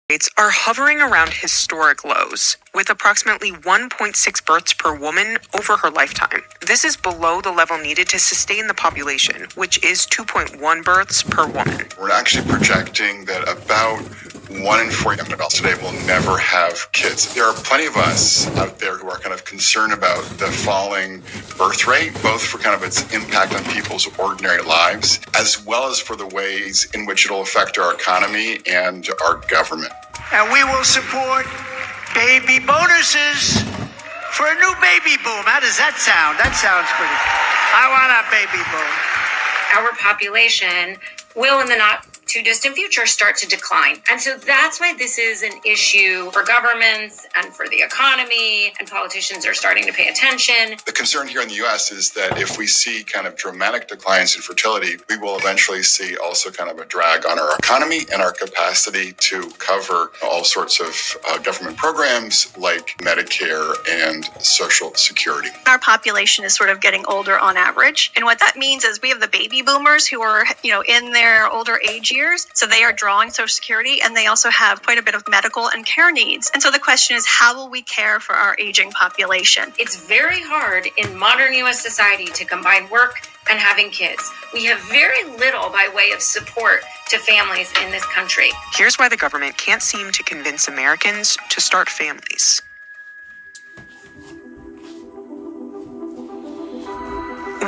rates are hovering around historic lows, with approximately 1.6 births per woman over her lifetime. This is below the level needed to sustain the population, which is 2.1 births per woman. We're actually projecting that about 1 in 4 young adults today will never have kids. There are plenty of us out there who are kind of concerned about the falling birth rate, both for kind of its impact on people's ordinary lives, as well as for the ways in which it'll affect our economy and our government. And we will support baby bonuses for a new baby boom. How does that sound? That sounds pretty. I want a baby boom. Our population will, in the not too distant future, start to decline. And so that's why this is an issue for governments and for the economy, and politicians are starting to pay attention. The concern here in the U.S. is that if we see kind of dramatic declines in fertility, we will eventually see also kind of a drag on our economy and our capacity to cover all sorts of government programs like Medicare and Social Security. Our population is sort of getting older on average. And what that means is we have the baby boomers who are, in their older age years. So they are drawing Social Security, and they also have quite a bit of medical and care needs. And so the question is, how will we care for our aging population? It's very hard in modern U.S. society to combine work and having kids. We have very little by way of support to families in this country. Here's why the government can't seem to convince Americans to start families.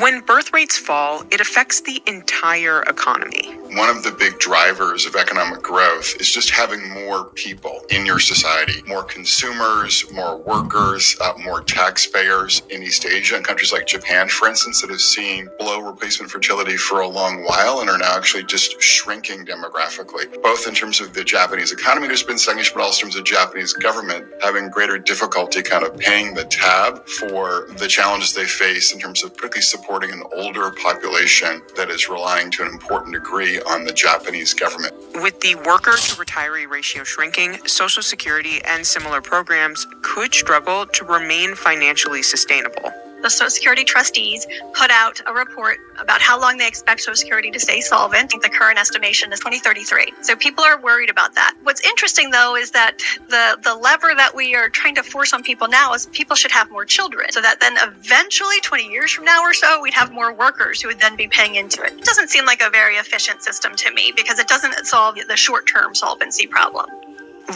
When birth rates fall, it affects the entire economy. One of the big drivers of economic growth is just having more people in your society, more consumers, more workers, more taxpayers. In East Asia and countries like Japan, for instance, that have seen below replacement fertility for a long while and are now actually just shrinking demographically. Both in terms of the Japanese economy, there's been stagnation, but also in terms of the Japanese government having greater difficulty kind of paying the tab for the challenges they face in terms of particularly supporting an older population that is relying to an important degree on the Japanese government. With the worker to retiree ratio shrinking, Social Security and similar programs could struggle to remain financially sustainable. The Social Security trustees put out a report about how long they expect Social Security to stay solvent. I think the current estimation is 2033. So people are worried about that. What's interesting, though, is that the lever that we are trying to force on people now is people should have more children, so that then eventually 20 years from now or so, we'd have more workers who would then be paying into it. It doesn't seem like a very efficient system to me because it doesn't solve the short-term solvency problem.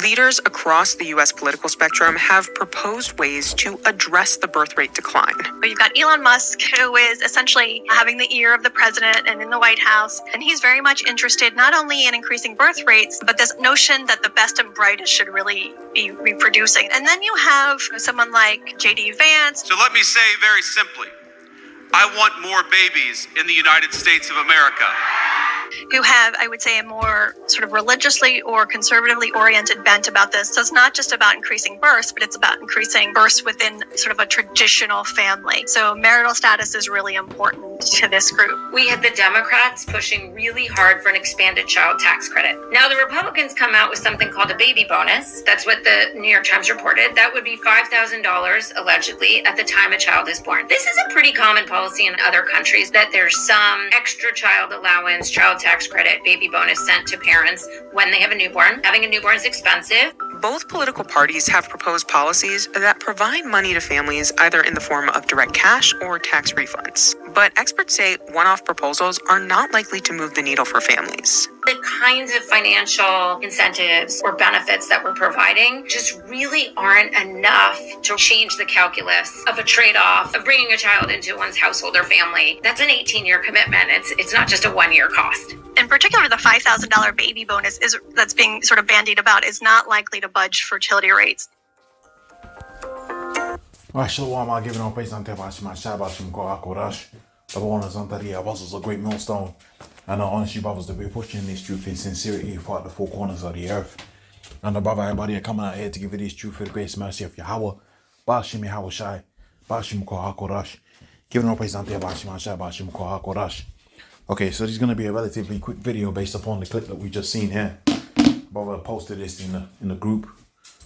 Leaders across the U.S. political spectrum have proposed ways to address the birth rate decline. You've got Elon Musk, who is essentially having the ear of the president and in the White House, and he's very much interested not only in increasing birth rates, but this notion that the best and brightest should really be reproducing. And then you have someone like J.D. Vance. So let me say very simply, I want more babies in the United States of America. Who have, I would say, a more sort of religiously or conservatively oriented bent about this. So it's not just about increasing births, but it's about increasing births within sort of a traditional family. So marital status is really important to this group. We had the Democrats pushing really hard for an expanded child tax credit. Now the Republicans come out with something called a baby bonus. That's what the New York Times reported. That would be $5,000 allegedly at the time a child is born. This is a pretty common policy in other countries, that there's some extra child allowance, child tax credit, baby bonus sent to parents when they have a newborn. Having a newborn is expensive. Both political parties have proposed policies that provide money to families either in the form of direct cash or tax refunds. But experts say one-off proposals are not likely to move the needle for families. The kinds of financial incentives or benefits that we're providing just really aren't enough to change the calculus of a trade-off of bringing a child into one's household or family. That's an 18-year commitment. It's not just a one-year cost. In particular, the $5,000 baby bonus that's being sort of bandied about is not likely to budge fertility rates. Shalom, I'll give it on praise on Tebashima Shabashim Korakorash. The one is on the apostles a great millstone. And I honestly, brothers, to be pushing this truth in sincerity throughout the four corners of the earth. And the brother, everybody are coming out here to give you this truth for the grace and mercy of Yahweh. Bashim Yahweh Shai. Bashim Korakorash. Give it on praise on Tebashima Shabashim Korakorash. Okay, so this is going to be a relatively quick video based upon the clip that we just seen here. Brother posted this in the group.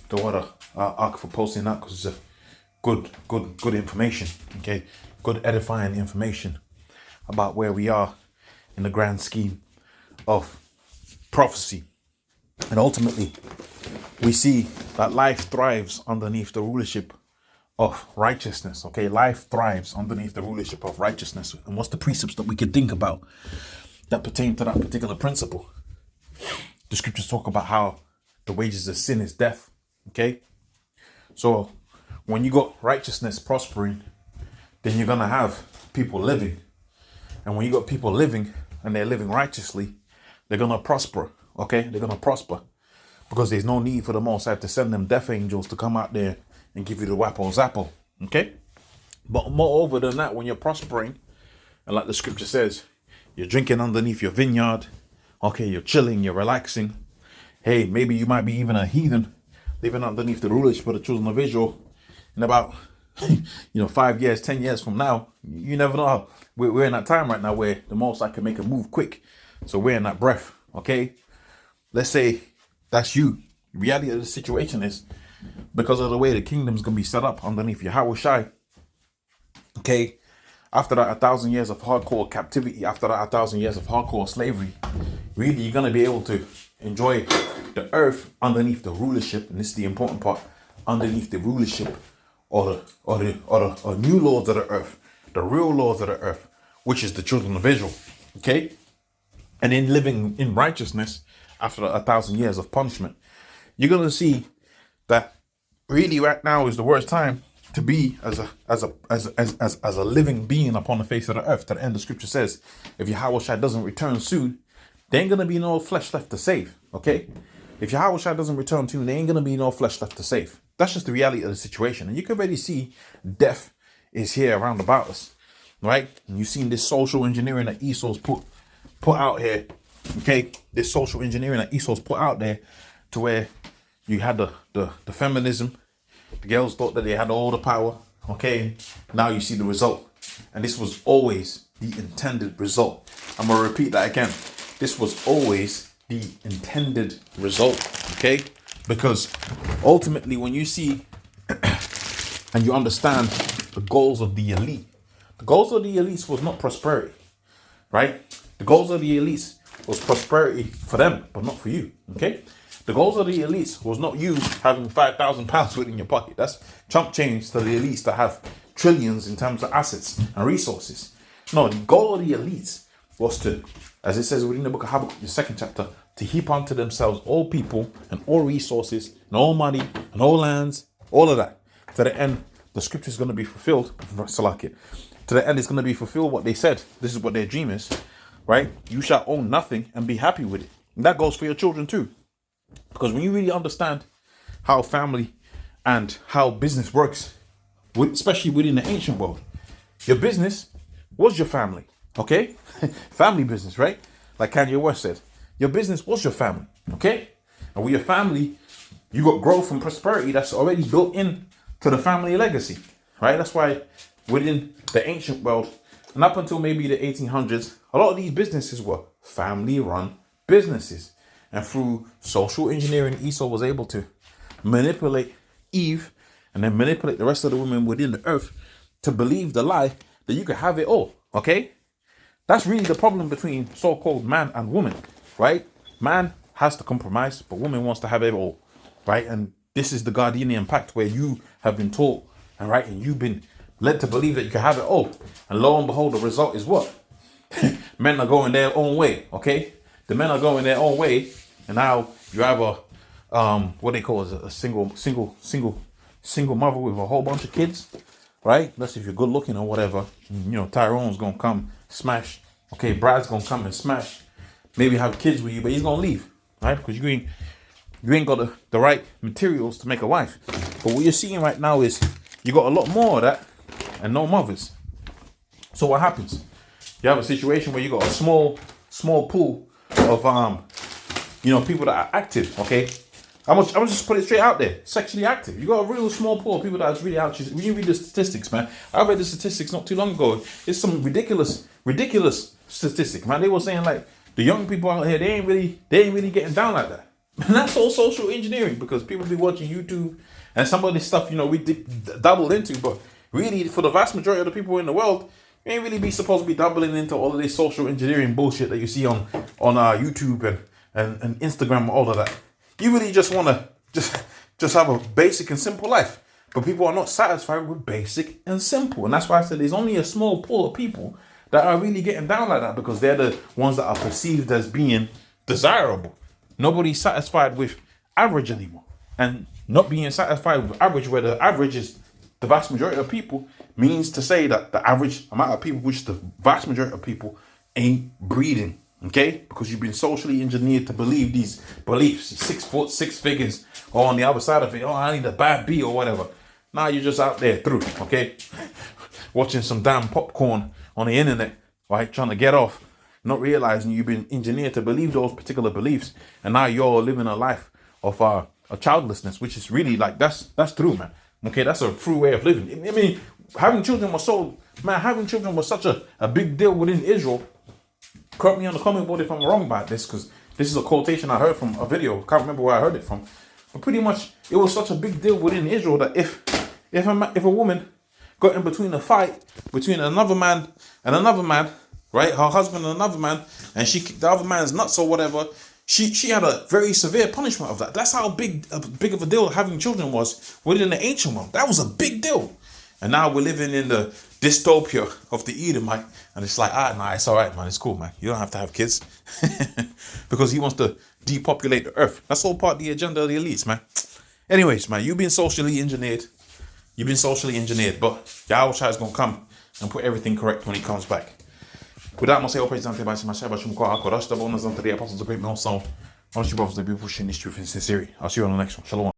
The water ask for posting that because it's a good information. Okay, good edifying information about where we are in the grand scheme of prophecy. And ultimately, we see that life thrives underneath the rulership of righteousness. Okay, life thrives underneath the rulership of righteousness. And what's the precepts that we can think about that pertain to that particular principle? The scriptures talk about how the wages of sin is death. Okay, so when you got righteousness prospering, then you're gonna have people living, and when you got people living and they're living righteously, they're gonna prosper. Okay, they're gonna prosper because there's no need for the Most High to send them death angels to come out there and give you the wapple zapple. Okay, but moreover than that, when you're prospering, and like the scripture says, you're drinking underneath your vineyard. Okay, you're chilling, you're relaxing. Hey, maybe you might be even a heathen living underneath the rulership of the children of Israel. In about 5 years, 10 years from now, you never know. We're in that time right now where the Most High can make a move quick. So we're in that breath. Okay, let's say that's you. The reality of the situation is, because of the way the kingdom's gonna be set up underneath Yahweh Shai. Okay, after that 1,000 years of hardcore captivity, after that 1,000 years of hardcore slavery, really you're gonna be able to enjoy the earth underneath the rulership, and this is the important part, underneath the rulership or new lords of the earth, the real lords of the earth, which is the children of Israel. Okay, and in living in righteousness after 1,000 years of punishment, you're gonna see that really right now is the worst time to be as a living being upon the face of the earth. To the end, the scripture says, if Yahweh Shai doesn't return soon, there ain't gonna be no flesh left to save. Okay, if Yahweh Shai doesn't return soon, there ain't gonna be no flesh left to save. That's just the reality of the situation, and you can already see death is here around about us, right? And you've seen this social engineering that Esau's put out here. Okay, this social engineering that Esau's put out there, to where you had the feminism. The girls thought that they had all the power. Okay, now you see the result, and this was always the intended result. I'm gonna repeat that again. This was always the intended result. Okay, because ultimately, when you see and you understand the goals of the elite, the goals of the elites was not prosperity, right? The goals of the elites was prosperity for them, but not for you. Okay, the goals of the elites was not you having £5,000 within your pocket. That's chump change to the elites that have trillions in terms of assets and resources. No, the goal of the elites was to, as it says within the book of Habakkuk, the 2nd chapter, to heap unto themselves all people and all resources and all money and all lands, all of that. To the end, the scripture is going to be fulfilled. To the end, it's going to be fulfilled what they said. This is what their dream is, right? You shall own nothing and be happy with it. And that goes for your children too. Because when you really understand how family and how business works, especially within the ancient world, your business was your family. Okay? Family business, right? Like Kanye West said, your business was your family. Okay? And with your family, you got growth and prosperity that's already built in to the family legacy, right? That's why within the ancient world, and up until maybe the 1800s, a lot of these businesses were family-run businesses. And through social engineering, Esau was able to manipulate Eve and then manipulate the rest of the women within the earth to believe the lie that you could have it all. Okay? That's really the problem between so-called man and woman, right? Man has to compromise, but woman wants to have it all, right? And this is the Gardenian Pact, where you have been taught, and right, and you've been led to believe that you can have it all. And lo and behold, the result is what? Men are going their own way, okay? The men are going their own way, and now you have what they call a single mother with a whole bunch of kids, right? That's if you're good looking or whatever. Tyrone's gonna come smash. Okay, Brad's gonna come and smash. Maybe have kids with you, but he's gonna leave, right? Because you ain't got the right materials to make a wife. But what you're seeing right now is you got a lot more of that and no mothers. So what happens? You have a situation where you got a small pool of people that are active. Okay, I'm gonna just put it straight out there. Sexually active. You got a real small pool of people that are really active. When you read the statistics, man, I read the statistics not too long ago. It's some ridiculous statistic, man. They were saying like the young people out here, they ain't really getting down like that. And that's all social engineering, because people be watching YouTube and some of this stuff, we dabbled into, but really for the vast majority of the people in the world, you ain't really be supposed to be dabbling into all of this social engineering bullshit that you see on YouTube and Instagram and all of that. You really just want to just have a basic and simple life. But people are not satisfied with basic and simple. And that's why I said there's only a small pool of people that are really getting down like that, because they're the ones that are perceived as being desirable. Nobody's satisfied with average anymore. And not being satisfied with average, where the average is the vast majority of people, means to say that the average amount of people, which the vast majority of people, ain't breeding. Okay? Because you've been socially engineered to believe these beliefs. 6 foot, 6 figures, or on the other side of it, oh, I need a bad B or whatever. Now you're just out there through, okay? Watching some damn popcorn on the internet, right? Trying to get off, not realizing you've been engineered to believe those particular beliefs. And now you're living a life of a childlessness, which is really like, that's true, man. Okay, that's a true way of living. I mean, having children was such a big deal within Israel. Correct me on the comment board if I'm wrong about this, because this is a quotation I heard from a video. Can't remember where I heard it from. But pretty much, it was such a big deal within Israel that if a woman got in between a fight between another man and another man, right, her husband and another man, and she kicked the other man's nuts or whatever, she had a very severe punishment of that. That's how big of a deal having children was within the ancient world. That was a big deal. And now we're living in the dystopia of the Edomite, and it's like, nah, it's all right, man. It's cool, man. You don't have to have kids because he wants to depopulate the earth. That's all part of the agenda of the elites, man. Anyways, man, you've been socially engineered. But Yahushua is going to come and put everything correct when he comes back. With that, I'm going to say, Apostles of Great Millstone. Honestly, brothers, the people pushing this truth in sincerity. I'll see you on the next one. Shalom.